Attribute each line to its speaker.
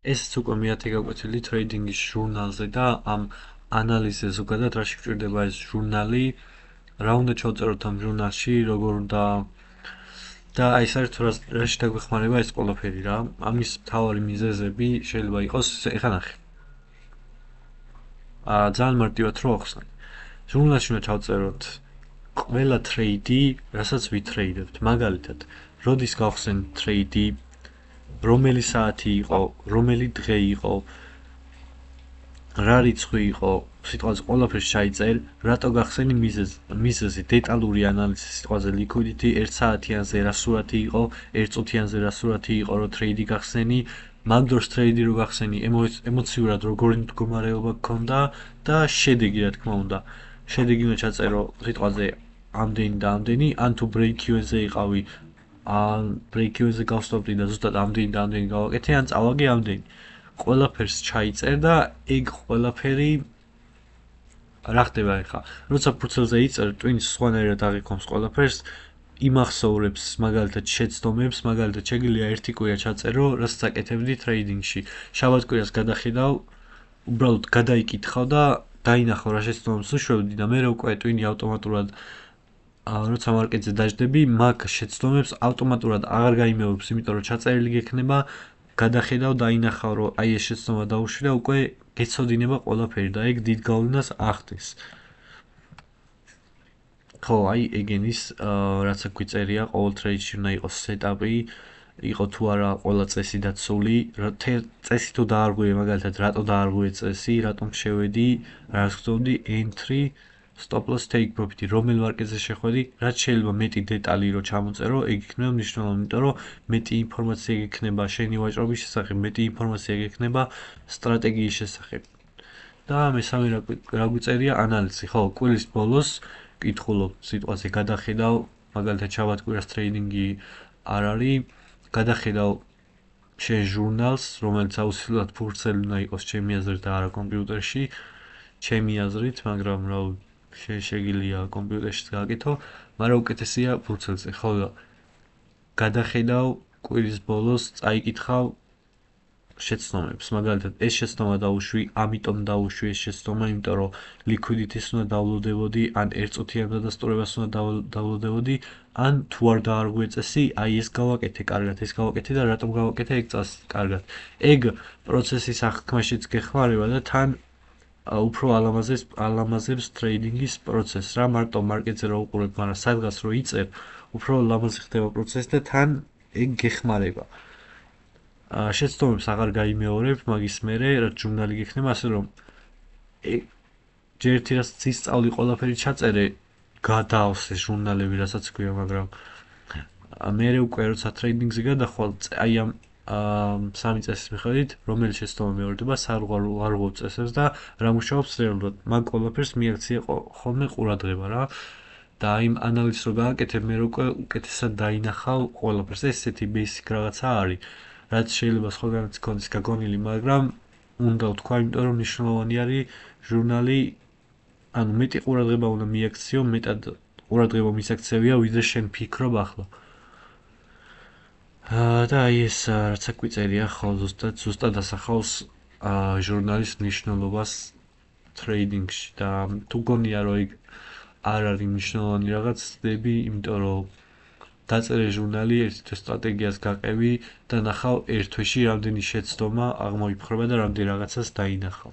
Speaker 1: ესეც უკვე მეათე გაკვეთილი ტრეიდინგის ჟურნალზე და ამ ანალიზზე ზოგადად რაში გვჭირდება ეს ჟურნალი, რა უნდა ჩავწეროთ ამ ჟურნალში, როგორ უნდა და აი საერთოდ რაში დაგვეხმარება ეს ყველაფერი რა. ამის მთავარი მიზეზები შეიძლება იყოს ეხლა ნახე. ძალიან მარტივად რო ახსნათ. ჟურნალში უნდა ჩავწეროთ ყველა ტრეიდი, რასაც ვითრეიდებთ. მაგალითად, როდის გავხსენთ ტრეიდი, რომელი საათი იყო, რომელი დღე იყო, რა რიცხვი იყო, სიტყვაზე ყველაფერს ჩაიწერ, რატო გახსენი მიზეზი, დეტალური ანალიზი სიტყვაზე liquidity, 1 საათიანზე რა სურათი იყო, 1 წუთიანზე რა სურათი იყო, რომ ტრეიდი გახსენი, მაგ დროს ტრეიდი რო გახსენი, ემოციურად როგორი მდგომარეობა გქონდა და შედეგი რა თქმა უნდა. შედეგი უნდა ჩაწერო სიტყვაზე ამდენი და ამდენი, ან თუ break even-ზე იყავი, ან break even-ზე გავსტოპდი და ზუსტად ამდენი და ამდენი გავაკეთე, ან წავაგე ამდენი. ყველაფერს ჩაიწერ და ეგ ყველაფერი რა ხდება ახლა? როცა ფურცელზე იწერ, ტვინს სხვანაირად აღიქონს ყველაფერს, იმახსოვრებს მაგალითად შეცდომებს, მაგალითად შეგიძლია ერთი კვირა ჩაწერო, რასაც აკეთებდი ტრეიდინგში. შაბათ კვირას გადახედავ, უბრალოდ გადაიკითხავ და დაინახავ რა შეცდომებს უშვებდი და მე უკვე ტვინი ავტომატურად როცა მარკეტზე დაждები, მაგ შეცდომებს ავტომატურად აღარ გაიმეორებს, იმიტომ რომ ჩაწერილი გექნება, გადახედავ, დაინახავ, რომ აი ეს შეცდომა დაუშვი და უკვე გეცოდინება ყველაფერი და ეგ დიდ გავლენას ახდენს. ხო, აი ეგენის რაც აქ გვიწერია, ყოველ ტრეიდში უნდა იყოს სეტაპი, იყო თუ არა ყველა წესი დაცული, წესი თუ დაარღვიე, მაგალითად, რატო დაარღვიე წესი, რატომ შევედი, რა გქონდი, entry, stop loss take profit, რომელ მარკეტზე შეხვედი, რაც შეიძლება მეტი დეტალი რო ჩამოწერო, ეგ იქნება მნიშვნელოვანი, იმიტომ რომ მეტი ინფორმაცია გექნება შენი ვაჭრობის შესახებ, მეტი ინფორმაცია გექნება სტრატეგიის შესახებ. და მესამე რა გვიწერია ანალიზი, ხო, კვირის ბოლოს კითხულობ სიტყვაზე გადახედავ, მაგალითად შაბათ კვირას ტრეიდინგი არ არის, გადახედავ შენ ჟურნალს, რომელიც აუცილებლად ფურცელი უნდა იყოს ჩემი აზრით და არა კომპიუტერში, ჩემი აზრით, მაგრამ რა შეგიძლია კომპიუტერშიც გააკეთო, მაგრამ უკეთესია ფურცელზე, ხო და გადახედავ კვირის ბოლოს, წაიკითხავ შეცდომებს, მაგალითად ეს შეცდომა დაუშვი, ამიტომ დაუშვი ეს შეცდომა, იმიტომ რომ liquidity-ს უნდა დავლოდებოდი, ან 1 წუთიან დადასტურებას უნდა დავლოდებოდი, ან თუ არ დაარღვიე წესი, აი ეს გავაკეთე კარგად, ეს გავაკეთე და რატომ გავაკეთე ეგ წას კარგად. ეგ პროცესის აღქმაშიც გეხმარება და თან უფრო ალამაზებს ტრეიდინგის პროცესს რა, მარტო მარკეტზე რო უყურებ, მაგრამ სადღაც რო იწერ, უფრო ლამაზი ხდება პროცესი და თან ეგ გეხმარება. შეცდომებს აღარ გაიმეორებ მაგის მერე, რაც ჟურნალი გექნება, ასე რომ ჯერ ერთი რაც ისწავლი ყველაფერი ჩაწერე, გადაავს ეს ჟურნალები, რასაც ქვია, მაგრამ მერე უკვე როცა ტრეიდინგზე გადახვალ, აი ამ 3 წესის მიხედვით, რომელი შეცდომა მეორდება, სარღვარ წესებს და რა მუშაობს რეალურად. მაგ ყველაფერს მიაქცია ხოლმე ყურადღება რა. და იმ ანალიზს რო გააკეთებ, მე უკვე უკეთესად დაინახავ ყველაფერს. ესეთი basic რაღაცა არის. რაც შეიძლება სხვაგანაც გქონდეს გაგონილი, მაგრამ უნდა ვთქვა, იმიტომ რომ მნიშვნელოვანი არის ჟურნალი, ანუ მეტი ყურადღება უნდა მიაქციო, მეტად ყურადღება მისაქცევია, ვიდრე შენ ფიქრობ ახლა. და აი ეს რაც აქ გვიწერია, ხო, ზუსტად ასახავს ჟურნალის მნიშვნელობას ტრეიდინგში და თუ გონია რომ ეგ არ არის მნიშვნელოვანი რაღაც, ხდები, იმიტომ რომ დაწერე ჟურნალი, ერთ თვე სტრატეგიას გაყევი და ნახავ ერთ თვეში რამდენი შეცდომა აღმოიფხრება და რამდენი რაღაცას დაინახავ.